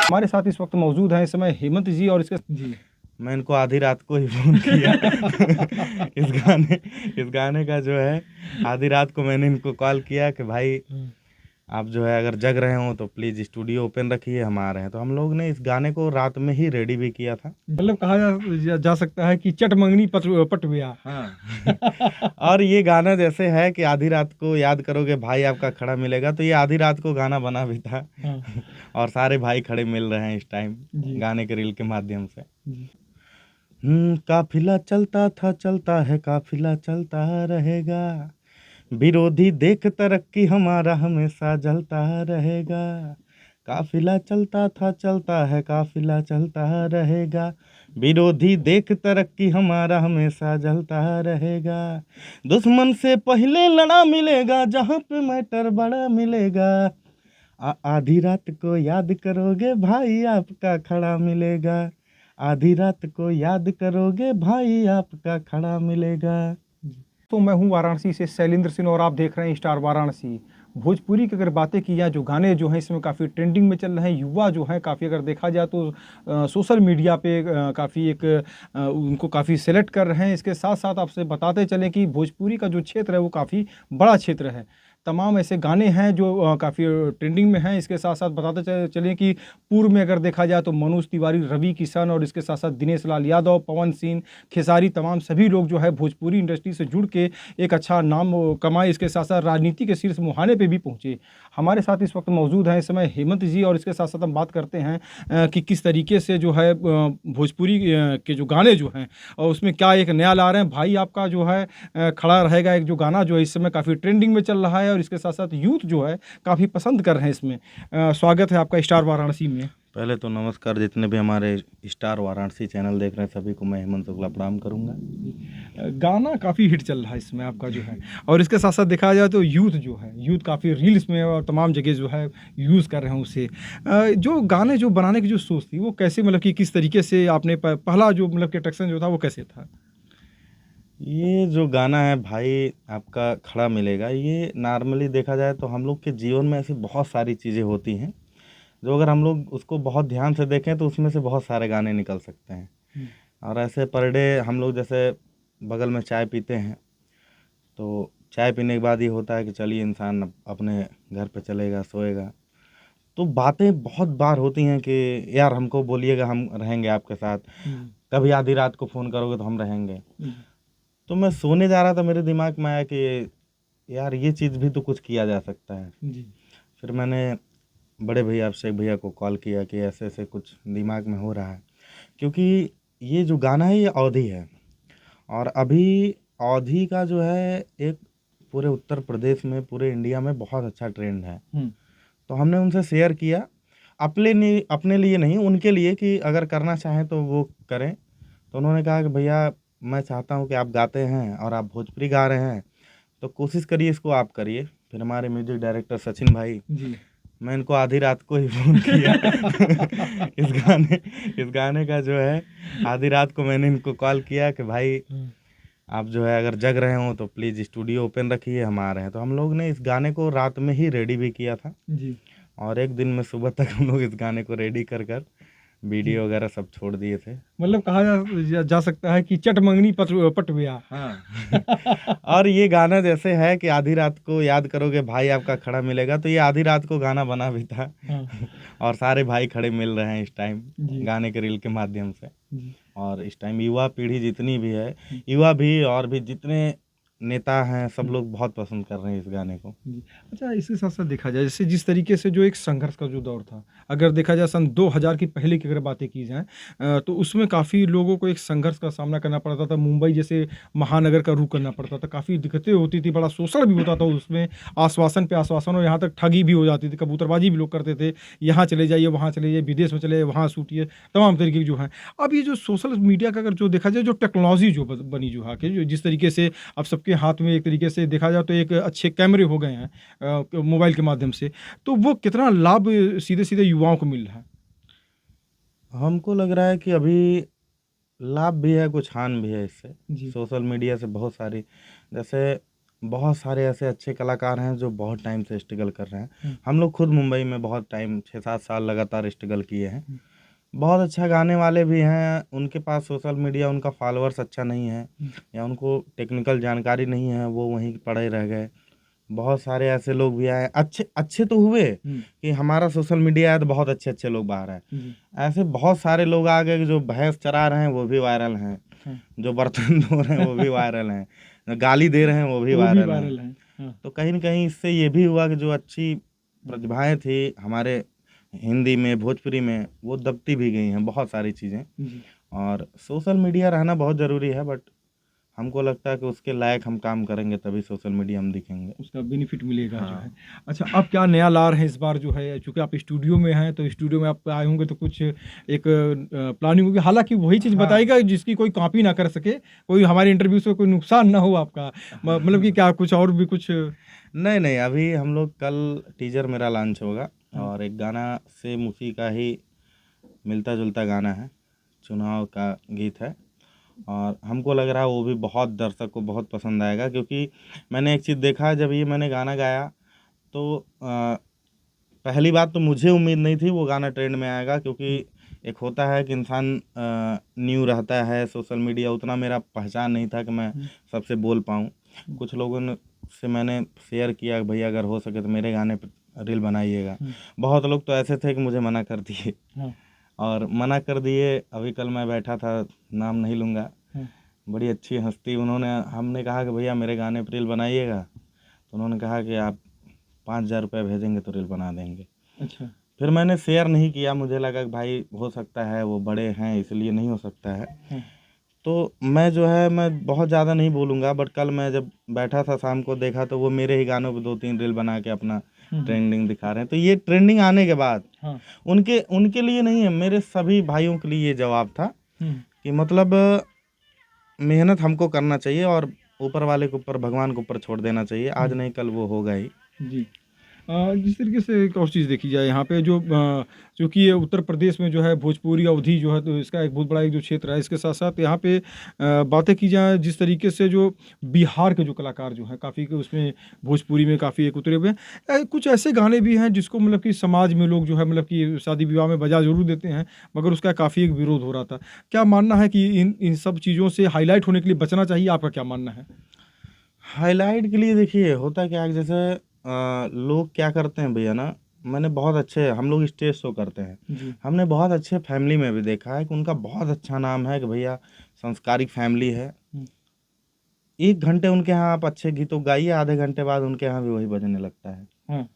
हमारे साथ इस वक्त मौजूद हैं इस समय हेमंत जी और इसके जी। मैं इनको आधी रात को ही फ़ोन किया इस गाने का जो है आधी रात को मैंने इनको कॉल किया कि भाई आप जो है अगर जग रहे हो तो प्लीज़ स्टूडियो ओपन रखिए, हम आ रहे हैं। तो हम लोग ने इस गाने को रात में ही रेडी भी किया था। मतलब कहा जा सकता है कि चट मंगनी पट गया। हाँ और ये गाना जैसे है कि आधी रात को याद करोगे भाई आपका खड़ा मिलेगा, तो ये आधी रात को गाना बना भी था। हाँ। और सारे भाई खड़े मिल रहे हैं इस टाइम जी। गाने के रील के माध्यम से। जी। काफिला चलता था, चलता है, काफिला चलता रहेगा, विरोधी देख तरक्की हमारा हमेशा जलता रहेगा। काफिला चलता था, चलता है, काफिला चलता रहेगा, विरोधी देख तरक्की हमारा हमेशा जलता रहेगा। दुश्मन से पहले लड़ा मिलेगा, जहाँ पे मैटर बड़ा मिलेगा। आधी रात को याद करोगे भाई आपका खड़ा मिलेगा। आधी रात को याद करोगे भाई आपका खड़ा मिलेगा। तो मैं हूँ वाराणसी से शैलेंद्र सिंह और आप देख रहे हैं स्टार वाराणसी। भोजपुरी की अगर बातें की जाए, जो गाने जो हैं इसमें काफ़ी ट्रेंडिंग में चल रहे हैं, युवा जो हैं काफ़ी अगर देखा जाए तो सोशल मीडिया पे काफ़ी उनको काफ़ी सेलेक्ट कर रहे हैं। इसके साथ साथ आपसे बताते चलें कि भोजपुरी का जो क्षेत्र है वो काफ़ी बड़ा क्षेत्र है। तमाम ऐसे गाने हैं जो काफ़ी ट्रेंडिंग में हैं। इसके साथ साथ बताते चलें कि पूर्व में अगर देखा जाए तो मनोज तिवारी, रवि किशन और इसके साथ साथ दिनेश लाल यादव, पवन सिंह, खेसारी, तमाम सभी लोग जो है भोजपुरी इंडस्ट्री से जुड़ के एक अच्छा नाम कमाए। इसके साथ साथ राजनीति के शीर्ष मुहाने पे भी पहुंचे। हमारे साथ इस वक्त मौजूद हैं इस समय हेमंत जी और इसके साथ साथ हम बात करते हैं कि किस तरीके से जो है भोजपुरी के जो गाने जो हैं और उसमें क्या एक नया ला रहे हैं। भाई आपका जो है खड़ा रहेगा, एक जो गाना जो है इस समय काफ़ी ट्रेंडिंग में चल रहा है और इसके साथ साथ यूथ जो है काफ़ी पसंद कर रहे हैं इसमें। स्वागत है आपका स्टार वाराणसी में। पहले तो नमस्कार, जितने भी हमारे स्टार वाराणसी चैनल देख रहे हैं सभी को मैं हेमंत शुक्ला प्रणाम करूंगा। गाना काफ़ी हिट चल रहा है इसमें आपका जो है, और इसके साथ साथ देखा जाए तो यूथ काफ़ी रील्स में और तमाम जगह जो है यूज़ कर रहे हैं उसे। जो गाने जो बनाने की जो सोच थी वो कैसे, मतलब कि किस तरीके से आपने पहला जो मतलब कि अट्रैक्शन जो था वो कैसे था? ये जो गाना है भाई आपका खड़ा मिलेगा, ये नॉर्मली देखा जाए तो हम लोग के जीवन में ऐसी बहुत सारी चीज़ें होती हैं जो अगर हम लोग उसको बहुत ध्यान से देखें तो उसमें से बहुत सारे गाने निकल सकते हैं। और ऐसे पर डे हम लोग जैसे बगल में चाय पीते हैं तो चाय पीने के बाद ये होता है कि चलिए इंसान अपने घर पे चलेगा, सोएगा। तो बातें बहुत बार होती हैं कि यार हमको बोलिएगा, हम रहेंगे आपके साथ। कभी आधी रात को फ़ोन करोगे तो हम रहेंगे। तो मैं सोने जा रहा था, मेरे दिमाग में आया कि यार ये चीज़ भी तो कुछ किया जा सकता है। जी। फिर मैंने बड़े भैया, अभिषेक भैया को कॉल किया कि ऐसे ऐसे कुछ दिमाग में हो रहा है, क्योंकि ये जो गाना है ये अवधी है और अभी अवधी का जो है एक पूरे उत्तर प्रदेश में, पूरे इंडिया में बहुत अच्छा ट्रेंड है। तो हमने उनसे शेयर किया, अपने लिए नहीं, उनके लिए, कि अगर करना चाहें तो वो करें। तो उन्होंने कहा कि भैया मैं चाहता हूँ कि आप गाते हैं और आप भोजपुरी गा रहे हैं तो कोशिश करिए इसको आप करिए। फिर हमारे म्यूजिक डायरेक्टर सचिन भाई जी। मैं इनको आधी रात को ही फ़ोन किया इस गाने का जो है आधी रात को मैंने इनको कॉल किया कि भाई आप जो है अगर जग रहे हो तो प्लीज़ स्टूडियो ओपन रखिए, हम आ रहे हैं। तो हम लोग ने इस गाने को रात में ही रेडी भी किया था जी। और एक दिन में सुबह तक हम लोग इस गाने को रेडी कर कर वीडियो वगैरह सब छोड़ दिए थे। मतलब कहा जा सकता है कि चट मंगनी पट गया। हाँ और ये गाना जैसे है कि आधी रात को याद करोगे भाई आपका खड़ा मिलेगा, तो ये आधी रात को गाना बना भी था। हाँ। और सारे भाई खड़े मिल रहे हैं इस टाइम जी। गाने के रील के माध्यम से। जी। और इस टाइम युवा पीढ़ी जितनी भी है, युवा भी और भी जितने नेता हैं, सब लोग बहुत पसंद कर रहे हैं इस गाने को। जी। अच्छा, इसके साथ-साथ देखा जाए जैसे जिस तरीके से जो एक संघर्ष का जो दौर था, अगर देखा जाए सन 2000 की पहले की अगर बातें की जाएँ तो उसमें काफ़ी लोगों को एक संघर्ष का सामना करना पड़ता था। मुंबई जैसे महानगर का रुख करना पड़ता था, काफ़ी दिक्कतें होती थी, बड़ा शोषण भी होता था उसमें, आश्वासन पे आश्वासन और यहाँ तक ठगी भी हो जाती थी, कबूतरबाजी भी लोग करते थे। यहाँ चले जाइए, वहाँ चले जाइए, विदेश में चले जाइए, वहाँ सूटिए, तमाम तरीके की जो हैं। अब ये जो सोशल मीडिया का अगर जो देखा जाए, जो टेक्नोलॉज़ी जो बनी जो आके जो जिस तरीके से अब सबके हाथ में एक तरीके से देखा जाए तो एक अच्छे कैमरे हो गए हैं मोबाइल के माध्यम से, तो वो कितना लाभ सीधे-सीधे युवाओं को मिल रहा है? हमको लग रहा है कि अभी लाभ भी है, कुछ हानि भी है इससे। जी। सोशल मीडिया से बहुत सारी, जैसे बहुत सारे ऐसे अच्छे कलाकार हैं जो बहुत टाइम से स्ट्रगल कर रहे हैं। हम्म। हम लोग खुद मुंबई में बहुत टाइम 6-7 साल लगातार स्ट्रगल किए हैं। हम्म। बहुत अच्छा गाने वाले भी हैं, उनके पास सोशल मीडिया, उनका फॉलोअर्स अच्छा नहीं है हम्म। या उनको टेक्निकल जानकारी नहीं है, वो वहीं पड़े रह गए। बहुत सारे ऐसे लोग भी आए, अच्छे अच्छे तो हुए हम्म। कि हमारा सोशल मीडिया है तो बहुत अच्छे अच्छे लोग बाहर आए। जी। ऐसे बहुत सारे लोग आ गए कि जो भैंस चरा रहे हैं वो भी वायरल हैं, हाँ। जो बर्तन धो रहे हैं वो भी वायरल हैं, जो गाली दे रहे हैं वो भी वो भी वायरल हैं। वायरल है। हाँ। तो कहीं न कहीं इससे ये भी हुआ कि जो अच्छी प्रतिभाएँ थी हमारे हिंदी में, भोजपुरी में, वो दबती भी गई हैं बहुत सारी चीज़ें। जी। और सोशल मीडिया रहना बहुत ज़रूरी है, बट हमको लगता है कि उसके लायक हम काम करेंगे तभी सोशल मीडिया हम दिखेंगे। उसका बेनिफिट मिलेगा जो है। हाँ। अच्छा, आप क्या नया ला रहे हैं इस बार जो है? चूँकि आप स्टूडियो में हैं, तो स्टूडियो में आप आए होंगे तो कुछ एक प्लानिंग होगी। हालाँकि वही चीज़ हाँ। बताइएगा जिसकी कोई कॉपी ना कर सके, कोई हमारे इंटरव्यू से कोई नुकसान ना हो आपका। म मतलब कि क्या कुछ और भी कुछ? नहीं, नहीं, अभी हम लोग कल टीज़र मेरा लॉन्च होगा हाँ। और एक गाना सेम उसी का ही मिलता-जुलता गाना है, चुनाव का गीत है और हमको लग रहा है वो भी बहुत दर्शक को बहुत पसंद आएगा, क्योंकि मैंने एक चीज़ देखा जब ये मैंने गाना गाया तो पहली बात तो मुझे उम्मीद नहीं थी वो गाना ट्रेंड में आएगा, क्योंकि एक होता है कि इंसान न्यू रहता है, सोशल मीडिया उतना मेरा पहचान नहीं था कि मैं हुँ। सबसे बोल पाऊँ। कुछ लोगों ने से मैंने शेयर किया कि भैया अगर हो सके तो मेरे गाने पे रील बनाइएगा। हुँ। बहुत लोग तो ऐसे थे कि मुझे मना कर दिए हाँ। और मना कर दिए। अभी कल मैं बैठा था, नाम नहीं लूँगा, हाँ। बड़ी अच्छी हस्ती, उन्होंने हमने कहा कि भैया मेरे गाने पे रील बनाइएगा, तो उन्होंने कहा कि आप 5,000 रुपये भेजेंगे तो रील बना देंगे। अच्छा। फिर मैंने शेयर नहीं किया, मुझे लगा कि भाई हो सकता है वो बड़े हैं इसलिए नहीं हो सकता है। हाँ। तो मैं जो है मैं बहुत ज़्यादा नहीं बोलूँगा, बट कल मैं जब बैठा था शाम को देखा तो वो मेरे ही गानों पे 2-3 रील बना के अपना हुँ। हुँ। ट्रेंडिंग दिखा रहे हैं। तो ये ट्रेंडिंग आने के बाद हाँ। उनके उनके लिए नहीं है, मेरे सभी भाइयों के लिए ये जवाब था हुँ। कि मतलब मेहनत हमको करना चाहिए और ऊपर वाले के ऊपर, भगवान के ऊपर छोड़ देना चाहिए। आज हुँ। नहीं कल वो होगा ही। जी। जिस तरीके से एक और चीज़ देखी जाए यहाँ पे जो चूँकि ये उत्तर प्रदेश में जो है भोजपुरी अवधी जो है तो इसका एक बहुत बड़ा एक जो क्षेत्र है, इसके साथ-साथ यहाँ पे बातें की जाएँ जिस तरीके से जो बिहार के जो कलाकार जो हैं काफ़ी के उसमें भोजपुरी में काफ़ी एक उतरे हुए हैं। कुछ ऐसे गाने भी हैं जिसको मतलब कि समाज में लोग जो है मतलब कि शादी-विवाह में बजा ज़रूर देते हैं, मगर उसका काफ़ी एक विरोध हो रहा था। क्या मानना है कि इन इन सब चीज़ों से हाइलाइट होने के लिए बचना चाहिए? आपका क्या मानना है? हाइलाइट के लिए देखिए होता क्या है कि जैसे लोग क्या करते हैं भैया ना, मैंने बहुत अच्छे, हम लोग स्टेज शो करते हैं, जी। हमने बहुत अच्छे फैमिली में भी देखा है कि उनका बहुत अच्छा नाम है कि भैया संस्कारिक फैमिली है। हुँ। 1 घंटे उनके यहाँ आप अच्छे गीतों गाइए, आधे घंटे बाद उनके यहाँ भी वही बजने लगता है। हाँ।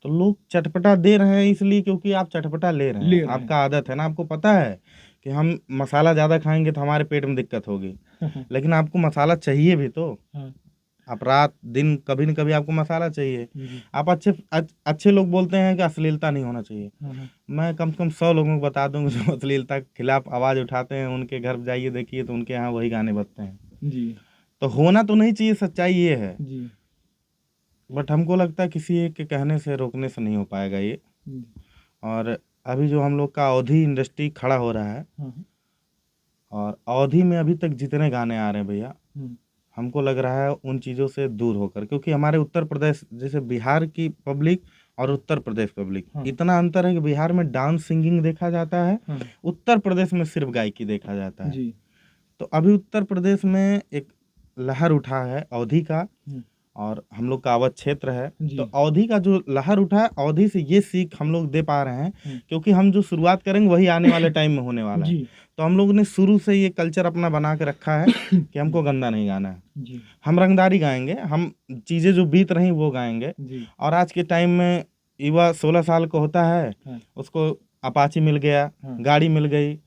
तो लोग चटपटा दे रहे हैं इसलिए क्योंकि आप चटपटा ले रहे हैं, ले रहे हैं। आपका आदत है ना, आपको पता है कि हम मसाला ज़्यादा खाएंगे तो हमारे पेट में दिक्कत होगी, लेकिन आपको मसाला चाहिए भी तो। हाँ। आप रात दिन कभी न कभी आपको मसाला चाहिए। जी। आप अच्छे लोग बोलते हैं कि अश्लीलता नहीं होना चाहिए। हाँ। हाँ। मैं कम से कम 100 लोगों को बता दूँगा जो अश्लीलता के खिलाफ आवाज़ उठाते हैं, उनके घर जाइए देखिए तो उनके यहाँ वही गाने बजते हैं। जी। तो होना तो नहीं चाहिए, सच्चाई ये है। जी। बट हमको लगता है किसी एक के कहने से, रोकने से नहीं हो पाएगा ये। हुँ। और अभी जो हम लोग का अवधी इंडस्ट्री खड़ा हो रहा है हाँ। हाँ। और अवधी में अभी तक जितने गाने आ रहे हैं भैया, हुँ। हमको लग रहा है उन चीज़ों से दूर होकर, क्योंकि हमारे उत्तर प्रदेश जैसे बिहार की पब्लिक और उत्तर प्रदेश पब्लिक, हाँ। इतना अंतर है कि बिहार में डांस सिंगिंग देखा जाता है, हाँ। उत्तर प्रदेश में सिर्फ गायकी देखा जाता है। जी। तो अभी उत्तर प्रदेश में एक लहर उठा है अवधी का हुँ। और हम लोग का अवध क्षेत्र है। तो जी। अवधी का जो लहर उठा है, अवधी से ये सीख हम लोग दे पा रहे हैं, हुँ। क्योंकि हम जो शुरुआत करेंगे वही आने वाले टाइम में होने वाला है। जी। तो हम लोग ने शुरू से ये कल्चर अपना बना के रखा है कि हमको जी। गंदा नहीं गाना है। जी। हम रंगदारी गाएँगे, हम चीज़ें जो बीत रही वो गाएँगे। जी। और आज के टाइम में युवा 16 साल का होता है, हाँ। उसको अपाची मिल गया, हाँ। गाड़ी मिल गई,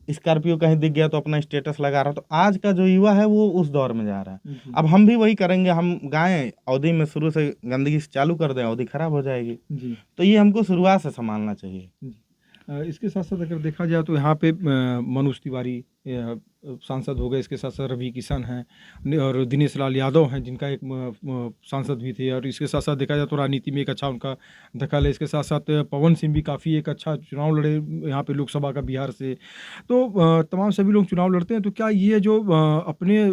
स्कॉर्पियो कहीं दिख गया तो अपना स्टेटस लगा रहा है। तो आज का जो युवा है वो उस दौर में जा रहा है। जी। अब हम भी वही करेंगे, हम गाएँ, अवधी में शुरू से गंदगी से चालू कर दें, अवधी खराब हो जाएगी। जी। तो ये हमको शुरुआत से सँभालना चाहिए। जी। इसके साथ-साथ अगर देखा जाए तो यहाँ पे मनोज तिवारी सांसद हो गए, इसके साथ-साथ रवि किशन हैं और दिनेश लाल यादव हैं जिनका एक सांसद भी थे और इसके साथ-साथ देखा जाए तो राजनीति में एक अच्छा उनका दखल है। इसके साथ-साथ पवन सिंह भी काफ़ी एक अच्छा चुनाव लड़े यहाँ पे लोकसभा का बिहार से। तो तमाम सभी लोग चुनाव लड़ते हैं तो क्या ये जो अपने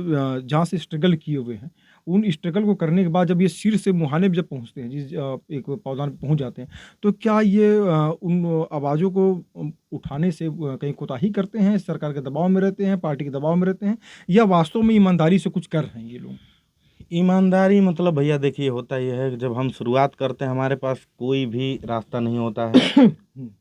जहाँ से स्ट्रगल किए हुए हैं, उन स्ट्रगल को करने के बाद जब ये सिर से मुहाने पे जब पहुँचते हैं, एक पावदान पे पहुँच जाते हैं, तो क्या ये उन आवाज़ों को उठाने से कहीं कोताही करते हैं, सरकार के दबाव में रहते हैं, पार्टी के दबाव में रहते हैं, या वास्तव में ईमानदारी से कुछ कर रहे हैं ये लोग? ईमानदारी मतलब भैया देखिए होता ये है कि जब हम शुरुआत करते हैं हमारे पास कोई भी रास्ता नहीं होता है।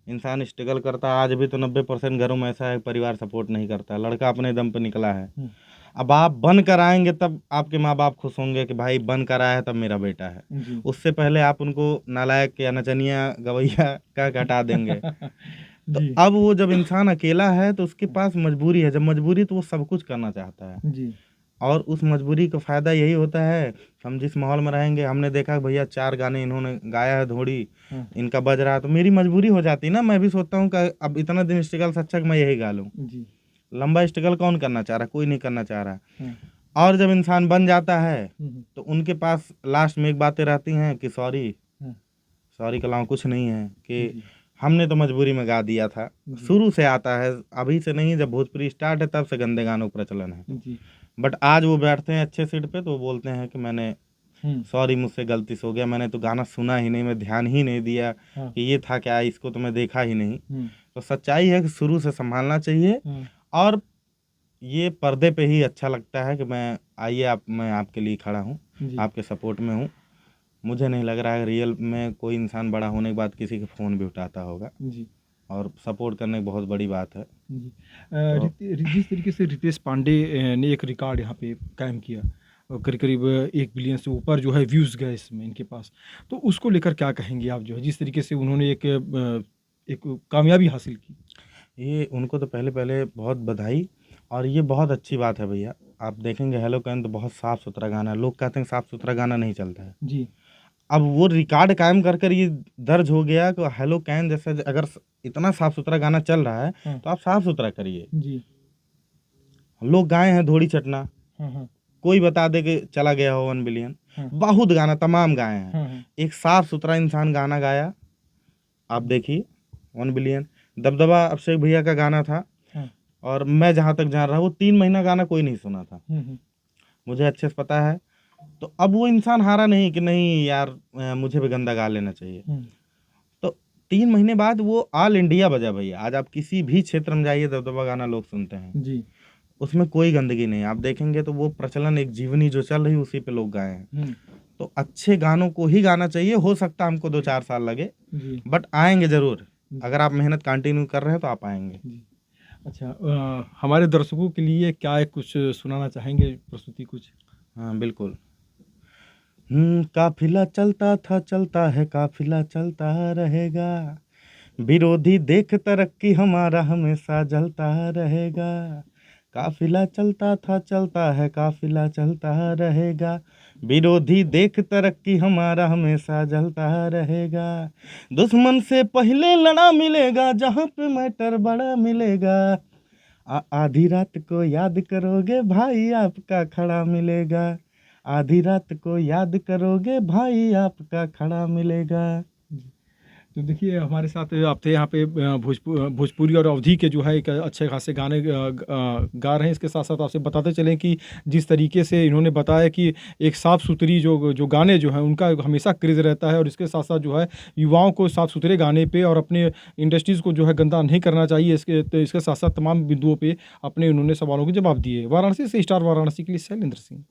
इंसान स्ट्रगल करता है। आज भी तो 90% घरों में ऐसा है परिवार सपोर्ट नहीं करता, लड़का अपने दम पे निकला है। अब आप बन कर आएंगे तब आपके माँ बाप खुश होंगे कि भाई बन कर आया है तब मेरा बेटा है। जी। उससे पहले आप उनको नालायक या नचनिया गवैया का हटा देंगे। तो जी। अब वो जब इंसान अकेला है तो उसके पास मजबूरी है, जब मजबूरी तो वो सब कुछ करना चाहता है। जी। और उस मजबूरी का फ़ायदा यही होता है, हम जिस माहौल में रहेंगे, हमने देखा कि भैया 4 गाने इन्होंने गाया है, धोड़ी इनका बज रहा है, तो मेरी मजबूरी हो जाती है ना, मैं भी सोचता हूँ कि अब इतना दिन स्ट्रगल से अच्छा कि मैं यही गा लूँ। जी। लंबा स्ट्रगल कौन करना चाह रहा है? कोई नहीं करना चाह रहा। और जब इंसान बन जाता है तो उनके पास लास्ट में एक बातें रहती हैं कि सॉरी, सॉरी के अलावा कुछ नहीं है, कि हमने तो मजबूरी में गा दिया था। शुरू से आता है, अभी से नहीं, जब भोजपुरी स्टार्ट है तब से गंदे गानों का प्रचलन है। बट आज वो बैठते हैं अच्छे सीट पे तो वो बोलते हैं कि मैंने सॉरी, मुझसे गलती से हो गया, मैंने तो गाना सुना ही नहीं, मैं ध्यान ही नहीं दिया कि ये था क्या, इसको तो मैं देखा ही नहीं। तो सच्चाई है कि शुरू से संभालना चाहिए। और ये पर्दे पे ही अच्छा लगता है कि मैं आइए आप, मैं आपके लिए खड़ा हूँ, आपके सपोर्ट में हूँ। मुझे नहीं लग रहा है रियल में कोई इंसान बड़ा होने के बाद किसी का फ़ोन भी उठाता होगा। जी। और सपोर्ट करने की बहुत बड़ी बात है। जी। जिस तरीके से रितेश पांडे ने एक रिकॉर्ड यहाँ पे कायम किया, करीब करीब 1 बिलियन से ऊपर जो है व्यूज़ गए इसमें इनके पास, तो उसको लेकर क्या कहेंगे आप? जो है जिस तरीके से उन्होंने एक कामयाबी हासिल की। ये उनको तो पहले बहुत बधाई, और ये बहुत अच्छी बात है भैया। आप देखेंगे हेलो कैन तो बहुत साफ़ सुथरा गाना है, लोग कहते हैं साफ़ सुथरा गाना नहीं चलता है। जी। अब वो रिकॉर्ड कायम कर ये दर्ज हो गया कि हेलो कैन जैसे अगर इतना साफ़ सुथरा गाना चल रहा है तो आप साफ़ सुथरा करिए। जी। लोग गाए हैं धोड़ी चटना, कोई बता दे कि चला गया हो 1 बिलियन, बहुत गाना तमाम गाए हैं। एक साफ सुथरा इंसान गाना गाया, आप देखिए 1 बिलियन। दबदबा अभिषेक भैया का गाना था, और मैं जहाँ तक जान रहा हूँ 3 महीना गाना कोई नहीं सुना था, मुझे अच्छे से पता है। तो अब वो इंसान हारा नहीं कि नहीं यार मुझे भी गंदा गा लेना चाहिए। तो 3 महीने बाद वो ऑल इंडिया बजा भैया। आज आप किसी भी क्षेत्र में जाइए दबदबा गाना लोग सुनते हैं जी। उसमें कोई गंदगी नहीं, आप देखेंगे तो वो प्रचलन एक जीवनी जो चल रही उसी पे लोग गाए हैं। तो अच्छे गानों को ही गाना चाहिए। हो सकता है हमको 2-4 साल लगे, बट आएंगे जरूर। अगर आप मेहनत कंटिन्यू कर रहे हैं तो आप आएंगे। अच्छा, हमारे दर्शकों के लिए क्या है, कुछ सुनाना चाहेंगे प्रस्तुति कुछ? हाँ बिल्कुल। काफिला चलता था, चलता है, काफिला चलता रहेगा, विरोधी देख तरक्की हमारा हमेशा जलता रहेगा। काफिला चलता था, चलता है, काफिला चलता रहेगा, विरोधी देख तरक्की हमारा हमेशा जलता रहेगा। दुश्मन से पहले लड़ा मिलेगा, जहाँ पे मैटर बड़ा मिलेगा। आधी रात को याद करोगे भाई आपका खड़ा मिलेगा, आधी रात को याद करोगे भाई आपका खड़ा मिलेगा। तो देखिए हमारे साथ आप थे यहाँ पे, भोजपुरी और अवधी के जो है एक अच्छे खासे गाने गा रहे हैं। इसके साथ साथ आपसे बताते चलें कि जिस तरीके से इन्होंने बताया कि एक साफ़ सुथरी जो गाने जो हैं उनका हमेशा क्रेज़ रहता है, और इसके साथ साथ जो है युवाओं को साफ़ सुथरे गाने पे और अपने इंडस्ट्रीज़ को जो है गंदा नहीं करना चाहिए। इसके साथ साथ तमाम बिंदुओं पर अपने उन्होंने सवालों के जवाब दिए। वाराणसी से स्टार वाराणसी के लिए शैलेंद्र सिंह।